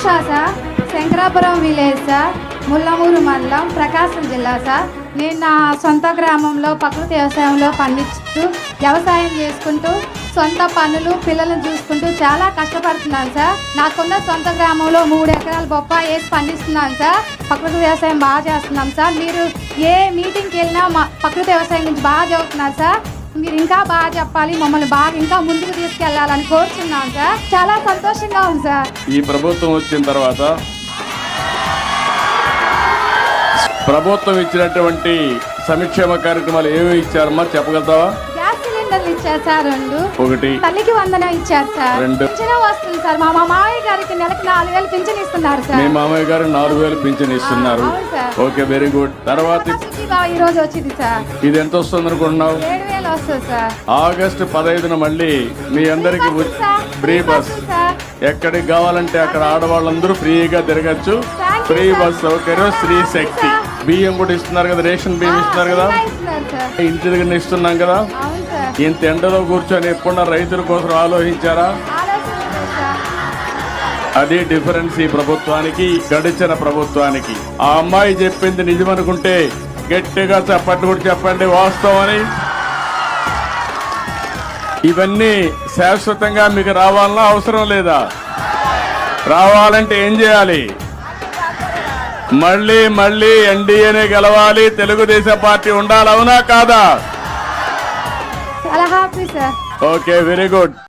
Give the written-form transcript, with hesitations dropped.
Usha sir, Shankarapuram village sir, Mullamuru మండలం, ప్రకాశం జిల్లా sir. నేను నా సొంత గ్రామంలో ప్రకృతి వ్యవసాయంలో పండిస్తూ వ్యవసాయం చేసుకుంటూ సొంత పనులు పిల్లలను చూసుకుంటూ చాలా కష్టపడుతున్నాను సార్. నాకున్న సొంత గ్రామంలో 3 ఎకరాల బొప్పాయి వేసి పండిస్తున్నాను సార్. ప్రకృతి వ్యవసాయం బాగా చేస్తున్నాం సార్. మీరు ఏ మీటింగ్కి వెళ్ళినా మా ప్రకృతి వ్యవసాయం గురించి బాగా చదువుతున్నారు సార్. మీరు ఇంకా బాగా చెప్పాలి, మమ్మల్ని బాగా ఇంకా ముందుకు తీసుకెళ్లాలని కోరుతున్నాం సార్. చాలా సంతోషంగా ఉంది సార్. ఈ ప్రభుత్వం వచ్చిన తర్వాత ప్రభుత్వం ఇచ్చినటువంటి సంక్షేమ కార్యక్రమాలు ఏమి ఇచ్చారమ్మా చెప్పగలుగుతావా? గ్యాస్ సిలిండర్లు ఇచ్చారు సార్ 2. 1 తల్లికి వందనం ఇచ్చారు సార్. 2 పింఛను వస్తుంది సార్. మా మామయ్య గారికి నెలకి 4000 పింఛను ఇస్తున్నారు సార్. మీ మామయ్య గారు 4000 పింఛన్ ఇస్తున్నారు. అవును సార్. Okay, very good. తర్వాత ఈ రోజు వచ్చింది సార్. ఇది ఎంత వస్తుంది అనుకుంటున్నావు? 7000 వస్తుంది సార్. ఆగస్టు 15న మళ్ళీ మీ అందరికి ఫ్రీ బస్. ఎక్కడికి కావాలంటే అక్కడ ఆడవాళ్ళందరూ ఫ్రీగా తిరగచ్చు. ఫ్రీ బస్ సౌకర్యం, స్త్రీ శక్తి. బియ్యం కూడా ఇస్తున్నారు కదా, రేషన్ బియ్యం ఇస్తున్నారు కదా, ఇంటి దగ్గర ఇస్తున్నాం కదా. ఇంత ఎండలో కూర్చొని ఎప్పుడు రైతుల కోసం ఆలోచించారా? అది డిఫరెన్స్ ఈ ప్రభుత్వానికి, గడిచిన ప్రభుత్వానికి. ఆ అమ్మాయి చెప్పింది నిజమనుకుంటే గట్టిగా చప్పట్లు కూడా చెప్పండి వాస్తవం అని. ఇవన్నీ శాశ్వతంగా మీకు రావాలన్నా అవసరం లేదా? రావాలంటే ఏం చేయాలి? మళ్ళీ మళ్ళీ ఎన్డీఏనే గెలవాలి, తెలుగుదేశం పార్టీ ఉండాలి, అవునా కాదా? చాలా happy sir. Okay, very good.